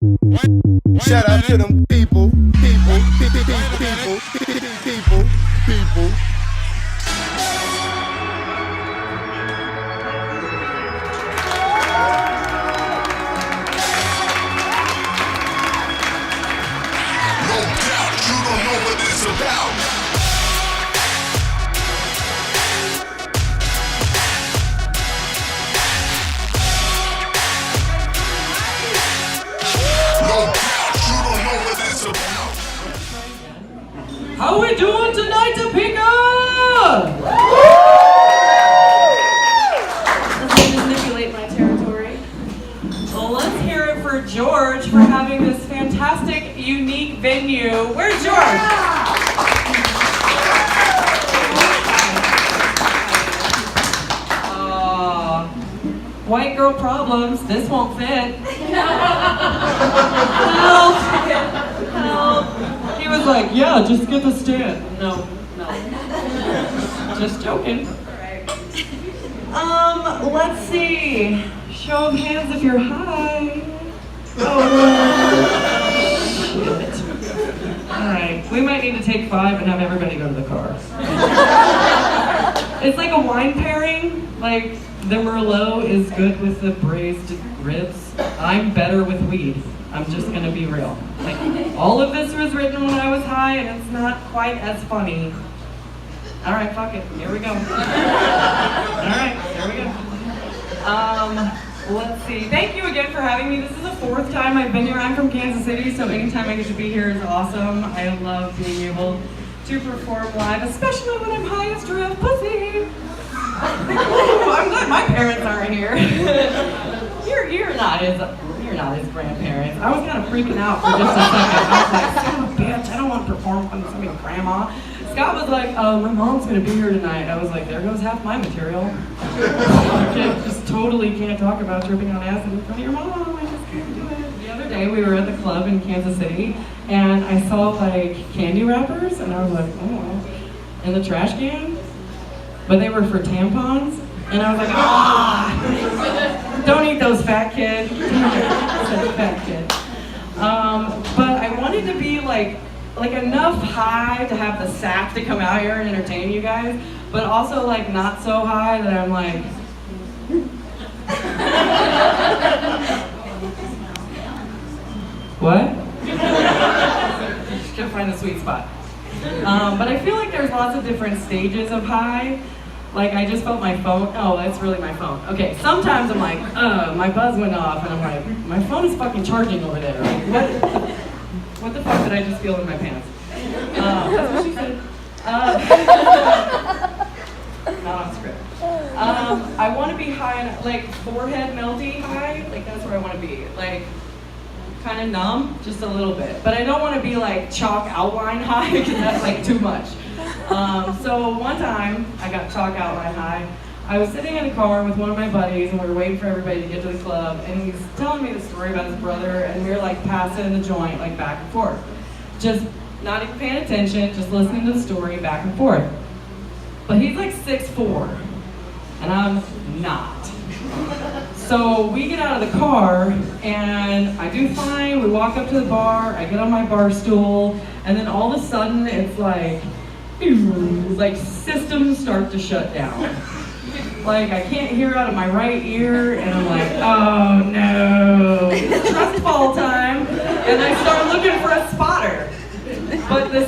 Shout out to them people. How we doing tonight, Topeka? Doesn't manipulate my territory. Well, let's hear it for George for having this fantastic, unique venue. Where's George? White girl problems. This won't fit. Help! Help! He was like, yeah, just get the stand. No. Just joking. Let's see. Show of hands if you're high. Oh, shit. Alright, we might need to take 5 and have everybody go to the car. It's like a wine pairing. Like, the Merlot is good with the braised ribs. I'm better with weed. I'm just gonna be real. Like, all of this was written when I was high, and it's not quite as funny. All right, fuck it. Here we go. All right, here we go. Let's see. Thank you again for having me. This is the 4th time I've been here. I'm from Kansas City, so anytime I get to be here is awesome. I love being able to perform live, especially when I'm high as giraffe pussy. I'm glad my parents aren't here. You're not his grandparents. I was kind of freaking out for just a second. I was like, son of a bitch, I don't want to perform in front of somebody's grandma. Scott was like, my mom's gonna be here tonight. I was like, there goes half my material. Just totally can't talk about tripping on acid in front of your mom. I just can't do it. The other day we were at the club in Kansas City and I saw like candy wrappers and I was like, oh, in the trash can? But they were for tampons, and I was like, don't eat those, fat kid. Fat kid. But I wanted to be like enough high to have the sack to come out here and entertain you guys, but also like not so high that I'm like, what? Just gotta find the sweet spot. But I feel like there's lots of different stages of high. Like, I just felt my phone. Oh, that's really my phone. Okay, sometimes I'm like, my buzz went off, and I'm like, my phone is fucking charging over there. Like, what the fuck did I just feel in my pants? That's what she said. Not on script. I want to be high, like, forehead melty high. Like, that's where I want to be. Like, kind of numb, just a little bit. But I don't want to be like chalk outline high because that's like too much. So one time I got chalk outline high. I was sitting in a car with one of my buddies and we were waiting for everybody to get to the club and he's telling me the story about his brother and we were like passing the joint like back and forth. Just not even paying attention, just listening to the story back and forth. But he's like 6'4", and I'm not. So we get out of the car and I do fine, we walk up to the bar, I get on my bar stool, and then all of a sudden it's like systems start to shut down. Like I can't hear out of my right ear and I'm like, oh no, it's trust fall time, and I start looking for a spotter. But the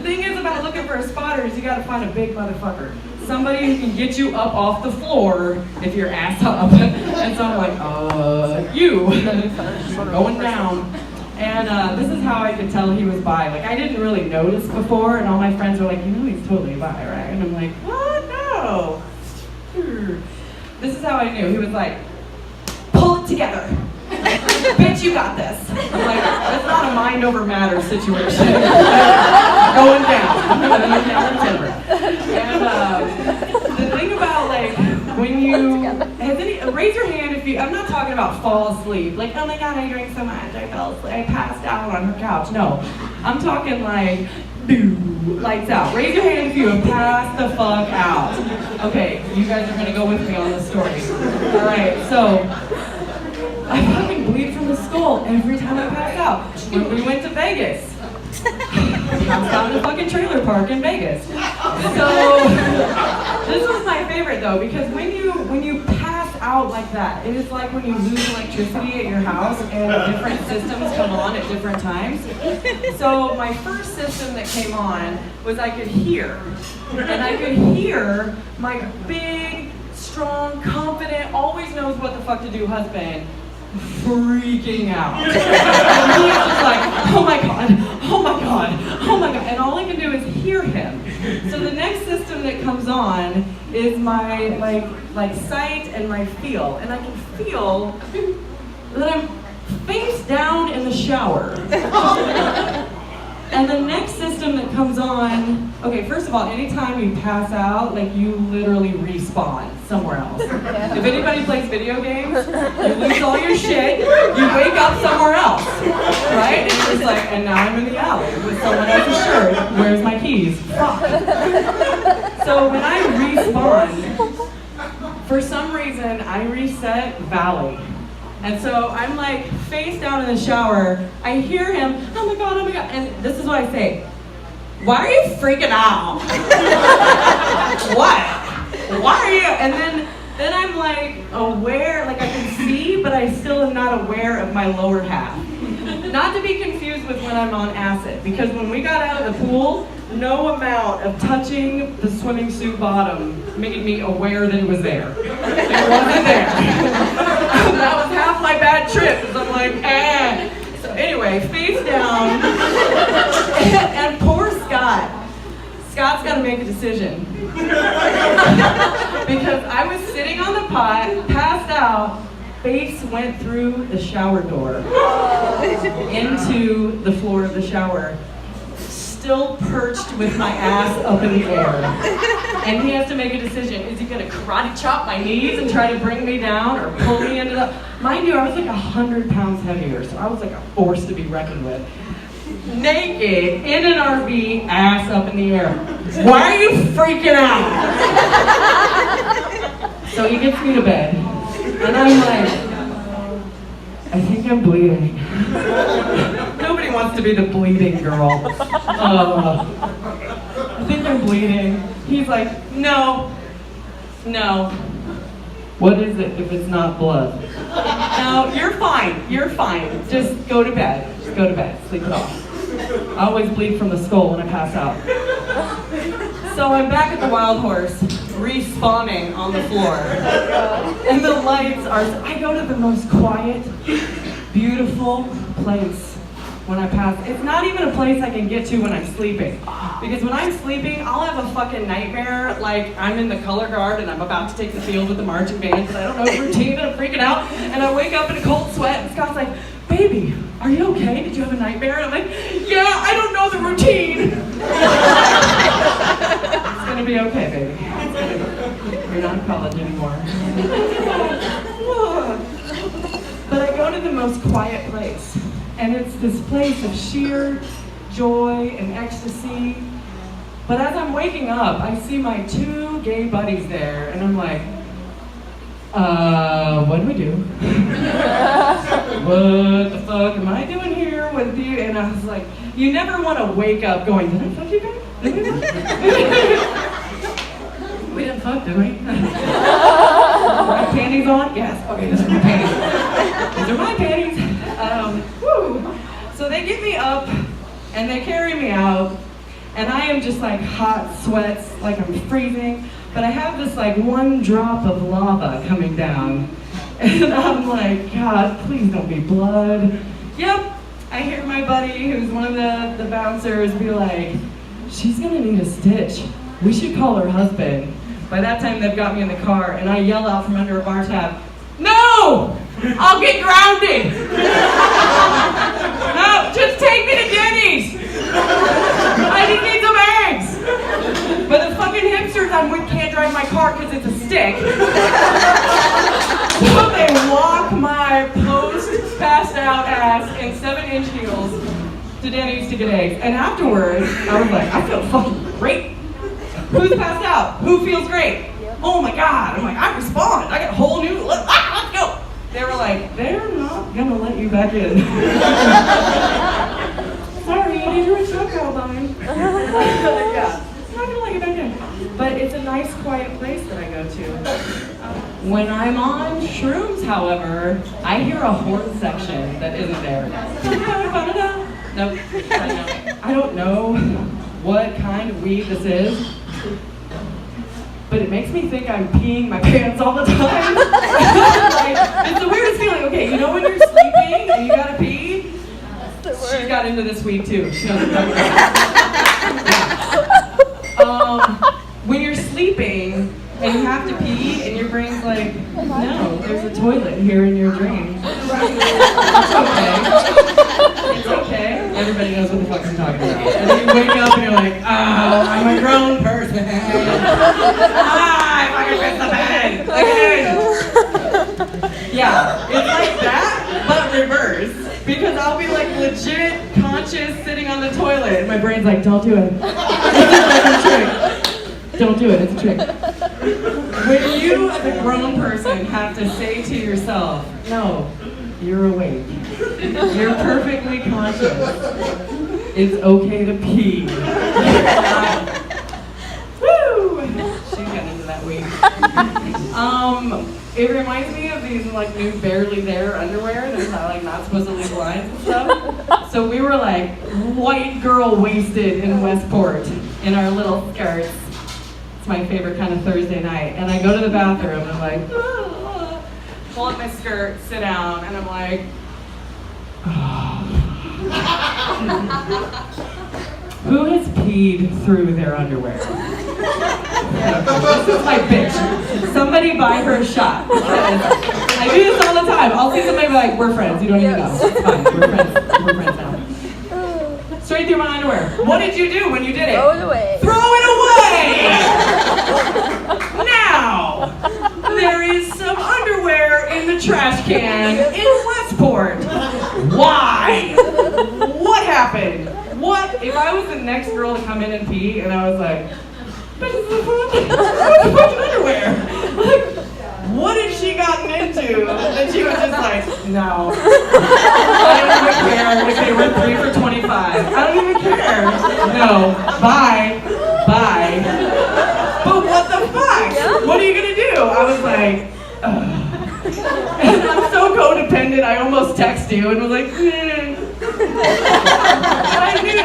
thing is about looking for a spotter is you gotta find a big motherfucker. Somebody who can get you up off the floor if you're ass up. And so I'm like, you, going down. And this is how I could tell he was bi. Like, I didn't really notice before, and all my friends were like, you know he's totally bi, right? And I'm like, what? No. This is how I knew. He was like, pull it together. Bitch, you got this. I'm like, that's not a mind over matter situation. Going down in timber. And the thing about like when you raise your hand if you. I'm not talking about fall asleep. Like, oh my god, I drank so much, I fell asleep, I passed out on her couch. No, I'm talking like, lights out. Raise your hand if you have passed the fuck out. Okay, you guys are gonna go with me on this story. All right, so I fucking bleed from from the skull every time I pass out. When we went to Vegas, I was out in a fucking trailer park in Vegas. So this was my favorite though, because when you pass out like that, it is like when you lose electricity at your house and different systems come on at different times. So my first system that came on was I could hear. And I could hear my big, strong, confident, always knows what the fuck to do husband freaking out. And he was just like, oh my god, oh my god, oh my god. And all I can do is hear him. So the next system that comes on is my like sight and my feel. And I can feel that I'm face down in the shower. And the next system that comes on, okay, first of all, anytime you pass out, like you literally respawn somewhere else. If anybody plays video games, you lose all your shit, you wake up somewhere else, right? And you're just like, and now I'm in the alley with someone else's shirt. Where's my keys? Fuck. So when I respawn, for some reason, I reset Valley. And so I'm like face down in the shower. I hear him, oh my god, and this is what I say. Why are you freaking out? What? Why are you? And then I'm like aware, like I can see, but I still am not aware of my lower half. Not to be confused with when I'm on acid, because when we got out of the pool, no amount of touching the swimming suit bottom made me aware that it was there. It wasn't there. That was half my bad trip, because I'm like, eh. So anyway, face down, and poor Scott. Scott's got to make a decision. Because I was sitting on the pot, passed out, face went through the shower door into the floor of the shower, still perched with my ass up in the air. And he has to make a decision. Is he gonna karate chop my knees and try to bring me down or pull me into the... Mind you, I was like 100 pounds heavier, so I was like a force to be reckoned with. Naked, in an RV, ass up in the air. Why are you freaking out? So he gets me to bed. And I'm like, I think I'm bleeding. Nobody wants to be the bleeding girl. I think I'm bleeding. He's like, no. What is it if it's not blood? No, you're fine. Just go to bed. Sleep it off. I always bleed from the skull when I pass out. So I'm back at the Wild Horse, respawning on the floor. And the lights are, I go to the most quiet, beautiful place when I pass. It's not even a place I can get to when I'm sleeping. Because when I'm sleeping, I'll have a fucking nightmare, like I'm in the color guard and I'm about to take the field with the marching band because I don't know the routine and I'm freaking out. And I wake up in a cold sweat and Scott's like, baby, are you okay? Did you have a nightmare? And I'm like, yeah, I don't know the routine. It's gonna be okay, baby. You're not in college anymore. But I go to the most quiet place. And it's this place of sheer joy and ecstasy. But as I'm waking up, I see my two gay buddies there, and I'm like, what do we do? What the fuck am I doing here with you? And I was like, you never want to wake up going, did I fuck you guys? We didn't fuck, did we? My panties on? Yes. Okay, those are my panties. These are my panties. Woo. So they get me up and they carry me out, and I am just like hot sweats, like I'm freezing, but I have this like one drop of lava coming down, and I'm like, God, please don't be blood. Yep, I hear my buddy, who's one of the bouncers, be like, she's gonna need a stitch. We should call her husband. By that time, they've got me in the car, and I yell out from under a bar tab, no! I'll get grounded! No, just take me to Denny's! I just need some eggs! But the fucking hipsters I'm with can't drive my car because it's a stick. So they walk my post-passed out ass in 7-inch heels to Denny's to get eggs. And afterwards, I was like, I feel fucking great. Who's passed out? Who feels great? Oh my God. I'm like, I responded. I got a whole new, let's go. They were like, they're not gonna let you back in. Sorry, you need your truck outline. Yeah, I'm not gonna let you back in. But it's a nice, quiet place that I go to. When I'm on shrooms, however, I hear a horn section that isn't there. Nope. I don't know what kind of weed this is, but it makes me think I'm peeing my pants all the time. Like, it's the weirdest feeling. Okay, you know when you're sleeping and you gotta pee? She got into this weed too. She knows what I'm talking about. When you're sleeping and you have to pee and your brain's like, no, there's a toilet here in your dream. It's okay. It's okay. Everybody knows what the fuck I'm talking about. And then you wake up and you're like, oh, I'm a grown person. I fucking missed the bed. Again. Yeah, it's like that, but reverse. Because I'll be like legit conscious sitting on the toilet and my brain's like, don't do it. It's a trick. Don't do it, it's a trick. When you, as a grown person, have to say to yourself, no, you're awake. You're perfectly conscious. It's okay to pee. Woo! She's getting into that week. It reminds me of these like new Barely There underwear that's not supposed to leave lines and stuff. So we were like white girl wasted in Westport in our little skirts. It's my favorite kind of Thursday night. And I go to the bathroom and I'm like, pull up my skirt, sit down, and I'm like, who has peed through their underwear? This is my bitch. Somebody buy her a shot. I do this all the time. I'll see somebody be like, we're friends. You don't even know. It's fine. We're friends. We're friends now. Straight through my underwear. What did you do when you did it? Throw it away. Throw it away! Now, there is some underwear in the trash can in Westport. Why? What happened? What? If I was the next girl to come in and pee and I was like, this is the fucking underwear. Like, what had she gotten into that she was just like, no. I don't even care. Okay, we're 3 for 25. I don't even care. No. Bye. Bye. But what the fuck? What are you gonna do? I was like, ugh. And I'm so codependent, I almost text you and was like,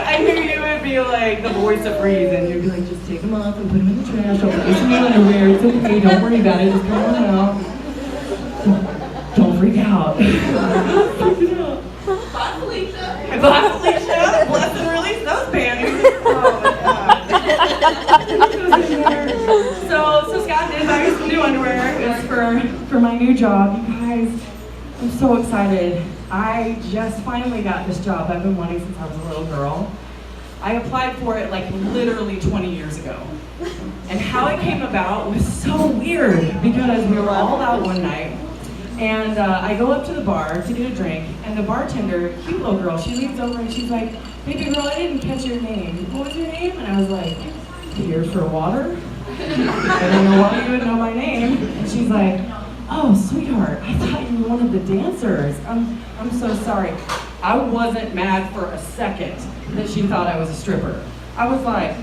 I knew you would be like the voice of reason. You'd be like, just take them off and put them in the trash. I'll put some new underwear. It's okay. Don't worry about it. Just come on out. Don't freak out. Bye, Felicia. Bye, Felicia. Bless and release those panties. Oh my God. So Scott did buy me some new underwear. It's for my new job. You guys, I'm so excited. I just finally got this job I've been wanting since I was a little girl. I applied for it like literally 20 years ago. And how it came about was so weird because we were all out one night and I go up to the bar to get a drink and the bartender, cute little girl, she leans over and she's like, baby girl, I didn't catch your name. What was your name? And I was like, here for water? I don't know why you would know my name. And she's like, oh, sweetheart, I thought you were one of the dancers. I'm so sorry. I wasn't mad for a second that she thought I was a stripper. I was like,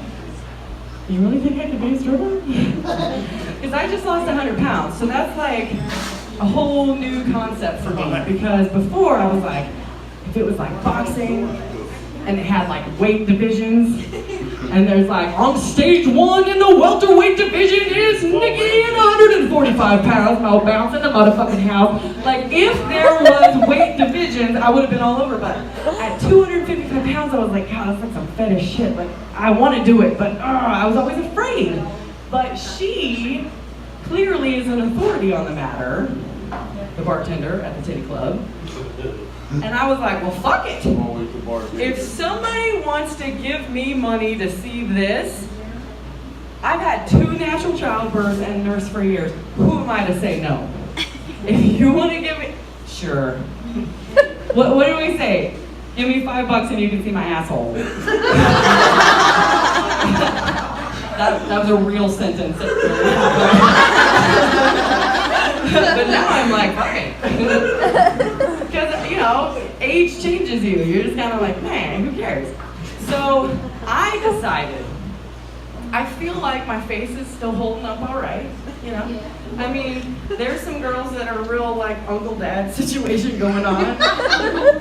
you really think I could be a stripper? Because I just lost 100 pounds, so that's like a whole new concept for me. Because before I was like, if it was like boxing, and it had like weight divisions, and there's like, on stage 1 in the welterweight division is Nikki at 145 pounds, I'll bounce in the motherfucking house. Like, if there was weight divisions, I would have been all over, but at 255 pounds, I was like, God, that's like some fetish shit. Like, I want to do it, but I was always afraid. But she clearly is an authority on the matter, the bartender at the titty club. And I was like, well, fuck it. If somebody wants to give me money to see this, I've had 2 natural childbirths and nursed for years. Who am I to say no? If you want to give me, sure. What do we say? Give me $5 and you can see my asshole. That was a real sentence. But now I'm like, fuck it. Because, you know, age changes you. You're just kind of like, man, who cares? So I decided, I feel like my face is still holding up all right, you know? Yeah. I mean, there's some girls that are real like uncle dad situation going on.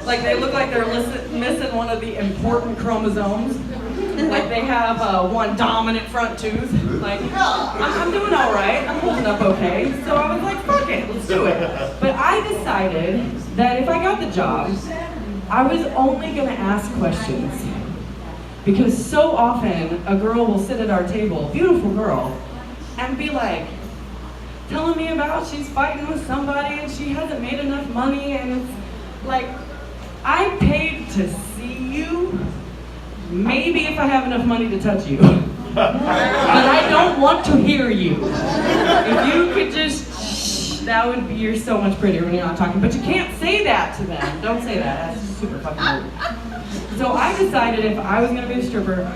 Like they look like they're missing one of the important chromosomes. Like they have one dominant front tooth. Like, I'm doing all right. I'm holding up okay. So I was like, fuck it, let's do it. But I decided that if I got the job, I was only gonna ask questions. Because so often a girl will sit at our table, beautiful girl, and be like, telling me about she's fighting with somebody and she hasn't made enough money, and it's like, I paid to see you, maybe if I have enough money to touch you. But I don't want to hear you. If you could just, that would be, you're so much prettier when you're not talking, but you can't say that to them. Don't say that, that's super fucking rude. So I decided if I was gonna be a stripper,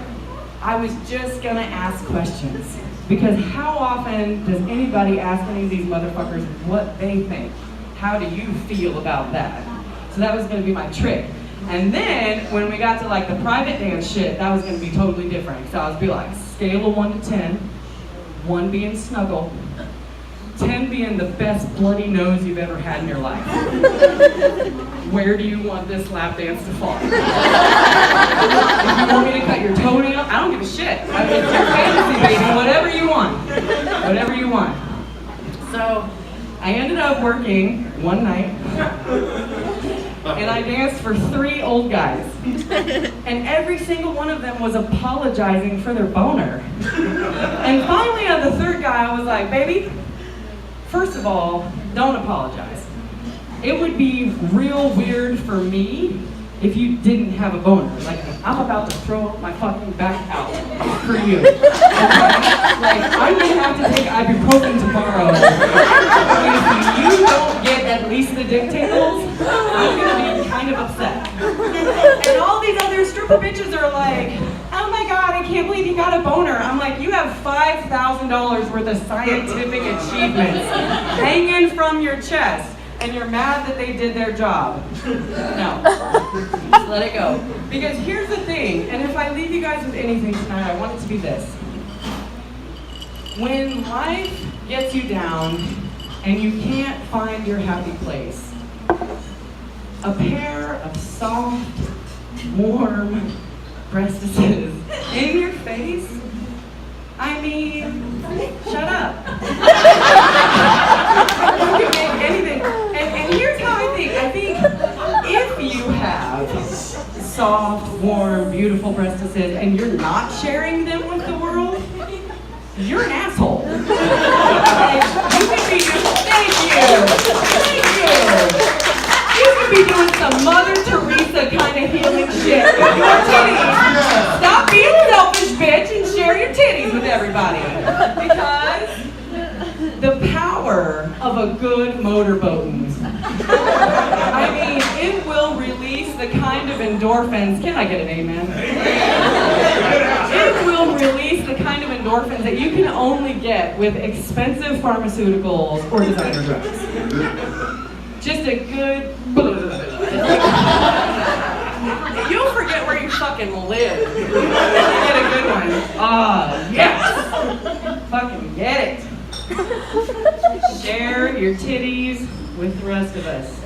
I was just gonna ask questions. Because how often does anybody ask any of these motherfuckers what they think? How do you feel about that? So that was gonna be my trick. And then when we got to like the private dance shit, that was gonna be totally different. So I was be like, scale of 1 to 10, 1 being snuggle, 10 being the best bloody nose you've ever had in your life. Where do you want this lap dance to fall? If you want me to cut your toenail, I don't give a shit. I mean, it's your fantasy, baby. Whatever you want. Whatever you want. So I ended up working one night, and I danced for 3 old guys. And every single one of them was apologizing for their boner. And finally on the 3rd guy, I was like, baby, first of all, don't apologize. It would be real weird for me if you didn't have a boner. Like, I'm about to throw my fucking back out for you. Okay? Like, I'm gonna have to take ibuprofen tomorrow. If you don't get at least the dick tickles, I'm gonna be kind of upset. And all these other stripper bitches are like, oh my God, I can't believe you got a boner. I'm like, you have $5,000 worth of scientific achievements hanging from your chest, and you're mad that they did their job. No, just let it go. Because here's the thing, and if I leave you guys with anything tonight, I want it to be this. When life gets you down and you can't find your happy place, a pair of soft, warm breastises in your face, I mean, shut up. You can make anything. And here's how I think. I think if you have soft, warm, beautiful breastises and you're not sharing them with the world, you're an asshole. Like, you could be doing, thank you. You could be doing some Mother Teresa kind of healing shit with your titties. Stop being a selfish bitch and share your titties with everybody. Because the power of a good motorboating. I mean, it will release the kind of endorphins. Can I get an amen? It will release the kind of endorphins that you can only get with expensive pharmaceuticals or designer drugs. Just a good. You'll forget where you fucking live. You get a good one. Ah, yes. Fucking get it. Share your titties with the rest of us.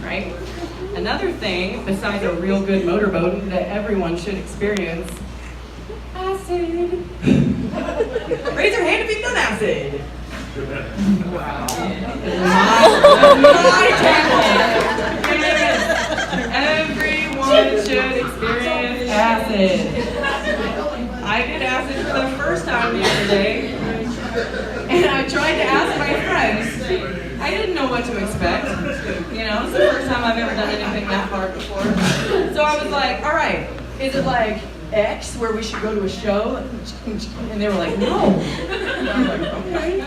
Right? Another thing, besides a real good motorboat that everyone should experience, acid. Raise your hand if you've done acid. Wow. My everyone should experience acid. I did acid for the first time the other day, and I tried to ask my friends. I didn't know what to expect. You know, it's the first time I've ever done anything that hard before. So I was like, all right, is it like X where we should go to a show? And they were like, no. And I was like, okay.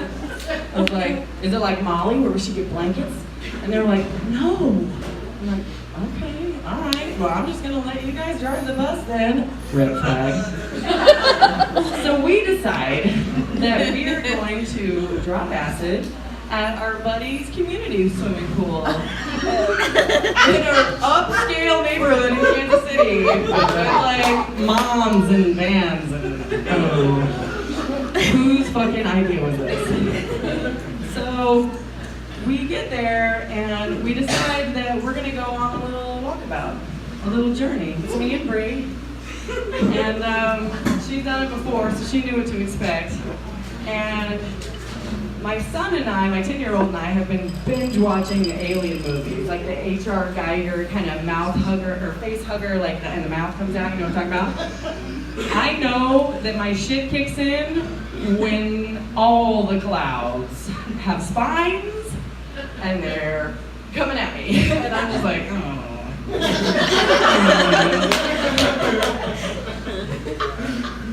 I was like, is it like Molly where we should get blankets? And they were like, no. I'm like, okay, all right. Well, I'm just gonna let you guys drive the bus then. Red flag. So we decide that we are going to drop acid at our buddy's community swimming pool in an upscale neighborhood in Kansas City with like moms and vans and whose fucking idea was this? So we get there and we decide that we're gonna go on a little walkabout, a little journey. It's me and Bree, and she's done it before, so she knew what to expect. And my son and I, my 10-year-old and I, have been binge watching the Alien movies, like the H.R. Geiger kind of mouth hugger or face hugger, like and the mouth comes out. You know what I'm talking about? I know that my shit kicks in when all the clouds have spines and they're coming at me, and I'm just like, oh.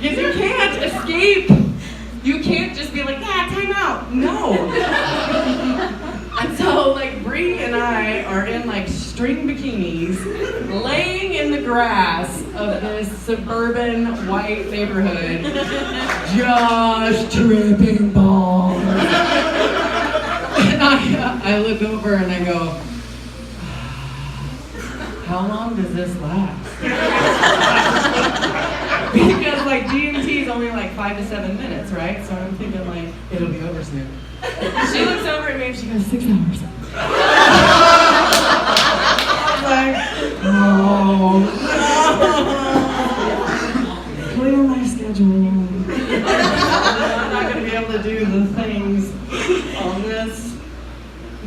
Because you can't escape. You can't just be like, yeah, time out. No. And so, like, Bree and I are in, like, string bikinis, laying in the grass of this suburban white neighborhood, just tripping balls. And I look over and I go, how long does this last? Because like DMT is only like 5 to 7 minutes, right? So I'm thinking like, it'll be over soon. She looks over at me and she goes, 6 hours. I was like, oh, no. Clear my schedule. I'm not gonna be able to do the things on this.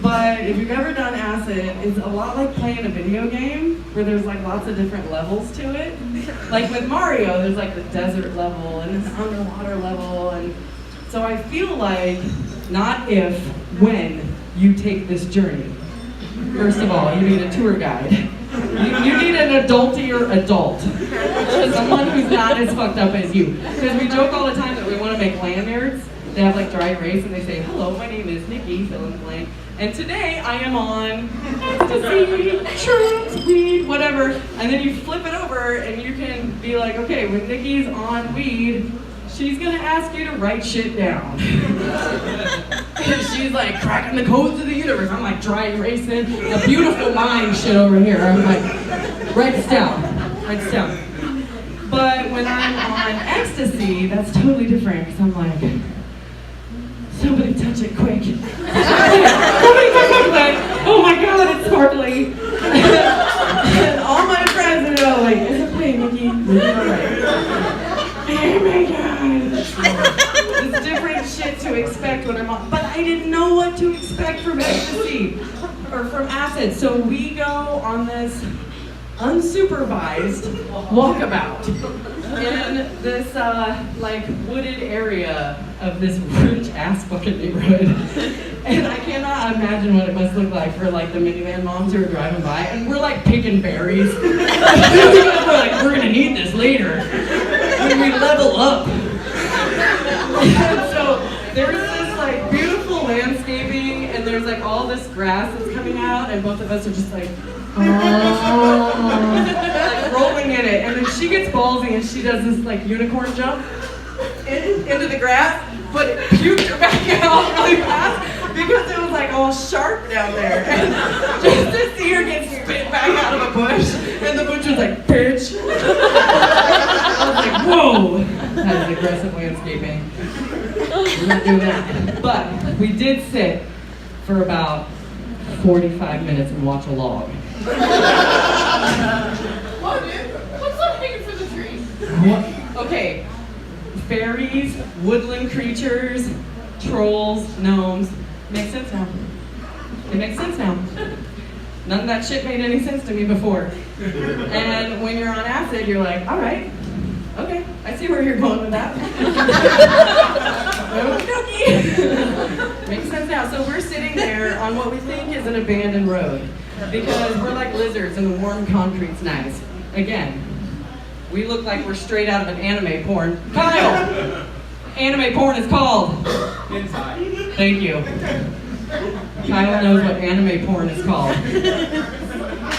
But if you've ever done acid, it's a lot like playing a video game where there's like lots of different levels to it. Like with Mario, there's like the desert level and an underwater level, and so I feel like not if, when you take this journey. First of all, you need a tour guide. You need an adultier adult. Someone who's not as fucked up as you. Because we joke all the time that we want to make lanyards. They have like dry erase and they say, hello, my name is Nikki, fill in the blank. And today I am on ecstasy, shrooms, weed, whatever. And then you flip it over and you can be like, okay, when Nikki's on weed, she's gonna ask you to write shit down. And she's like cracking the codes of the universe. I'm like dry erasing the beautiful mind shit over here. I'm like, write this down, write this down. But when I'm on ecstasy, that's totally different because I'm like, somebody touch it quick. Somebody touch it quick. Oh my god, it's sparkly. And all my friends are all like, it's okay, Nikki. You're alright. Oh my god. It's different shit to expect when I'm on. But I didn't know what to expect from ecstasy or from acid. So we go on this unsupervised walkabout in this like wooded area of this rich ass fucking neighborhood. And I cannot imagine what it must look like for like the minivan moms who are driving by, and we're like picking berries. We're like, we're gonna need this later when we level up. And so there's this like beautiful landscaping and there's like all this grass that's coming out, and both of us are just like, like rolling in it, and then she gets ballsy and she does this like unicorn jump into the grass, but it puked her back out really fast because it was like all sharp down there, and just to see her get spit back out of a bush, and the bush was like, bitch. I was like, whoa, that is aggressive landscaping. We're not doing that. But we did sit for about 45 minutes and watch a log. What's up hanging for the tree? Okay, fairies, woodland creatures, trolls, gnomes. Makes sense now. It makes sense now. None of that shit made any sense to me before. And when you're on acid, you're like, all right, okay, I see where you're going with that. Makes sense now. So we're sitting there on what we think is an abandoned road because we're like lizards and the warm concrete's nice. Again, we look like we're straight out of an anime porn. Kyle! Anime porn is called. Inside. Thank you. Kyle knows what anime porn is called.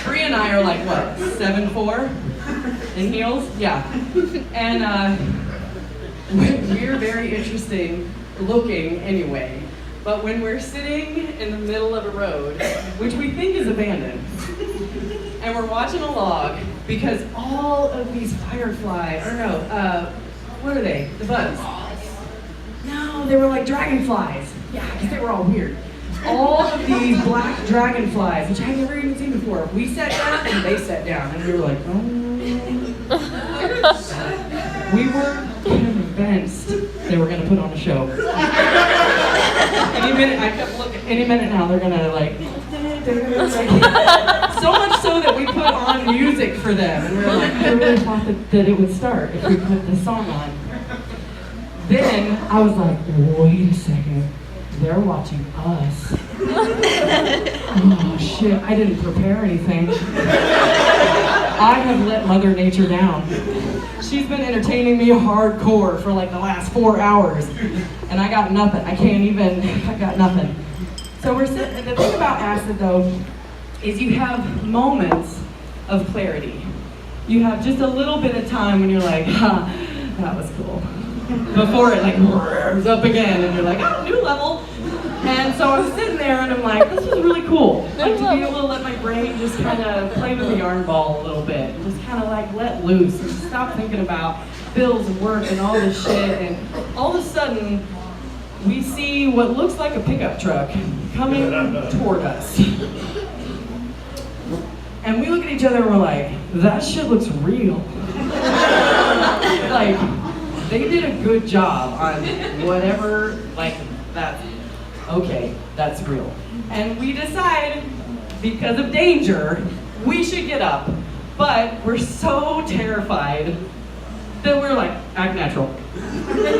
Bree and I are like, what, 7'4"? In heels? Yeah. And we're very interesting looking anyway. But when we're sitting in the middle of a road, which we think is abandoned, and we're watching a log, because all of these fireflies, or no, what are they? The bugs. No, they were like dragonflies. Yeah, because they were all weird. All of these black dragonflies, which I've never even seen before. We sat down and they sat down, and we were like, oh. We were convinced they were going to put on a show. Any minute, I kept looking, any minute now they're going to like, so much so that we put on music for them. And we were like, I really thought that it would start if we put this song on. Then I was like, wait a second. They're watching us. Oh shit, I didn't prepare anything. I have let Mother Nature down. She's been entertaining me hardcore for like the last 4 hours. And I got nothing. I got nothing. So we're sitting, the thing about acid though, is you have moments of clarity. You have just a little bit of time when you're like, ha, that was cool. Before it like roars up again and you're like, oh, new level. And so I was sitting there and I'm like, this was really cool. Like to be able to let my brain just kind of play with the yarn ball a little bit. Just kind of like let loose and stop thinking about bills and work and all this shit. And all of a sudden, we see what looks like a pickup truck coming toward us. And we look at each other and we're like, that shit looks real. Like, they did a good job on whatever, like, that's real. And we decide, because of danger, we should get up. But we're so terrified that we're like, act natural. Like,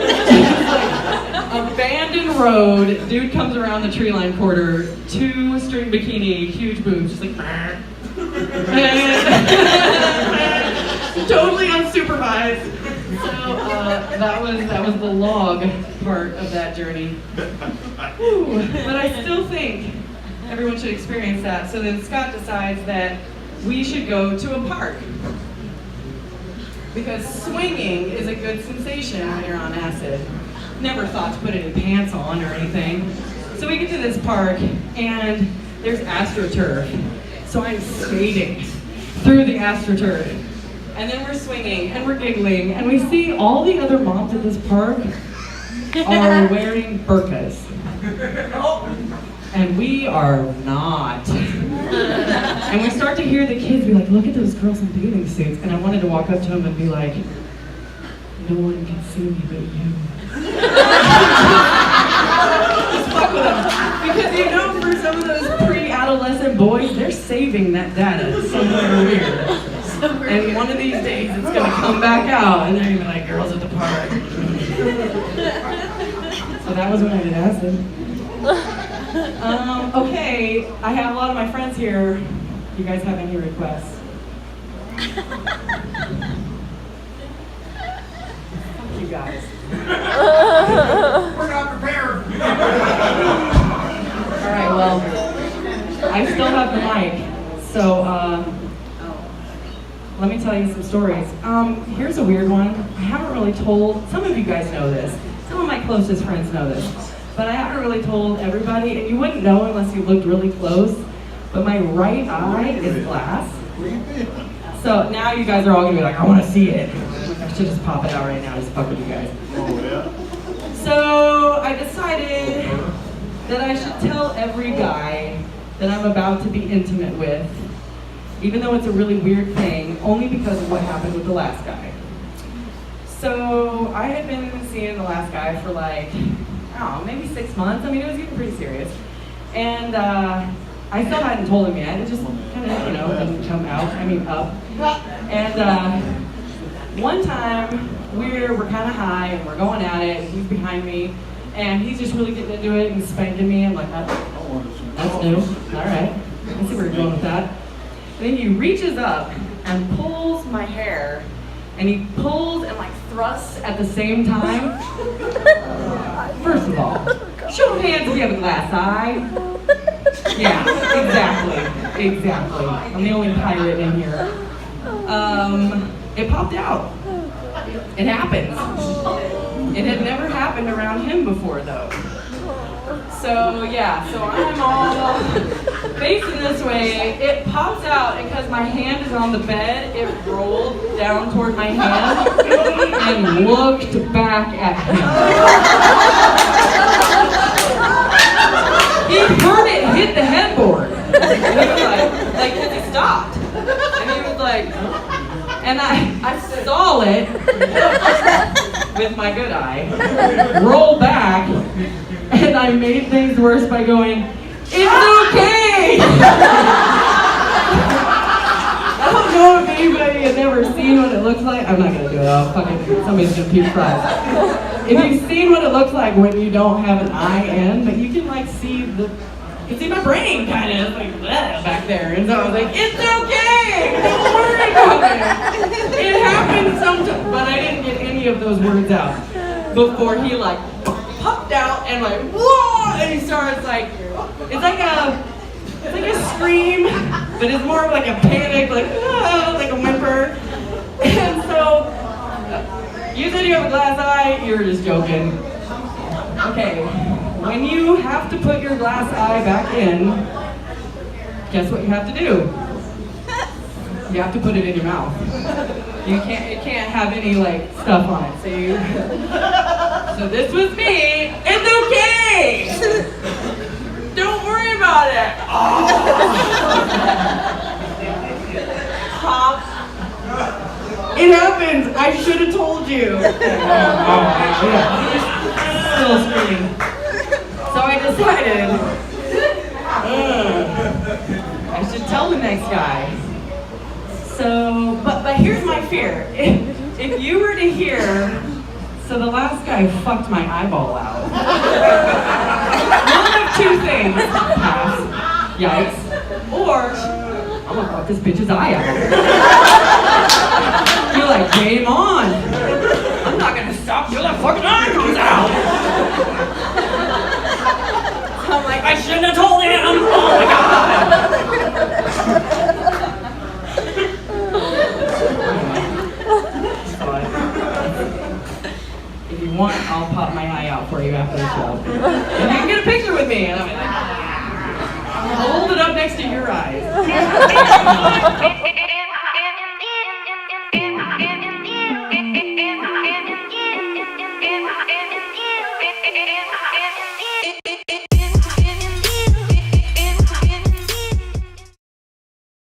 abandoned road, dude comes around the tree line quarter, 2-string bikini, huge boobs, just like, totally unsupervised. So that was the log part of that journey. Whew. But I still think everyone should experience that. So then Scott decides that we should go to a park. Because swinging is a good sensation when you're on acid. Never thought to put any pants on or anything. So we get to this park and there's AstroTurf. So I'm skating through the AstroTurf. And then we're swinging and we're giggling and we see all the other moms at this park are wearing burqas. And we are not. And we start to hear the kids be like, look at those girls in bathing suits. And I wanted to walk up to them and be like, no one can see me but you. Just fuck with them. Because you know, for some of those pre-adolescent boys, they're saving that data somewhere weird. And one of these days it's gonna come back out and they're gonna be like, girls at the park. So that was when I did acid. Okay, I have a lot of my friends here. Do you guys have any requests? Fuck you guys. We're not prepared. Alright, well, I still have the mic. So, let me tell you some stories. Here's a weird one. I haven't really told, some of you guys know this. Some of my closest friends know this. But I haven't really told everybody, and you wouldn't know unless you looked really close. But my right eye is glass. So now you guys are all gonna be like, I wanna see it. I should just pop it out right now, just fuck with you guys. So I decided that I should tell every guy that I'm about to be intimate with, even though it's a really weird thing, only because of what happened with the last guy. So I had been seeing the last guy for like, I don't know, maybe 6 months. I mean, it was getting pretty serious. And I still hadn't told him yet. It just kind of, you know, didn't come out, up. And one time, we're kind of high and we're going at it, and he's behind me, and he's just really getting into it and spanking me. I'm like, that's new. All right, let's see where you're going with that. And then he reaches up and pulls my hair, and he pulls and like thrusts at the same time. First of all, show of hands if you have a glass eye. Yeah, exactly. I'm the only pirate in here. It popped out. It happens. It had never happened around him before though. So yeah, so I'm all facing this way. It pops out, and because my hand is on the bed, it rolled down toward my hand and looked back at him. He heard it hit the headboard. And he was like it stopped. And he was like, and I saw it with my good eye, roll back, and I made things worse by going, "It's okay!" I don't know if anybody has ever seen what it looks like. I'm not gonna do it. Somebody's gonna puke fries. If you've seen what it looks like when you don't have an eye in, but you can like see my brain kind of like back there, and so I was like, "It's okay! Don't worry about it. It happens sometimes." But I didn't get any of those words out before he like popped out and like whoa, and he starts like it's like a scream, but it's more of like a panic, like ah, like a whimper. And so you said you have a glass eye. You're just joking. Okay. When you have to put your glass eye back in, guess what you have to do? You have to put it in your mouth. It can't have any like stuff on it. So this was me. It's okay. Don't worry about it. Oh. Pop. It happens. I should have told you. Still screaming. So I decided I should tell the next guy. So, but here's my fear. If you were to hear, so the last guy fucked my eyeball out. One of two things, pass, yikes, or I'm gonna fuck this bitch's eye out. You're like, game on. I'm not gonna stop till that fucking eye comes out. I'm like, I shouldn't have told him! Oh my god! If you want, I'll pop my eye out for you after the show. And you can get a picture with me. And I'll hold it up next to your eyes.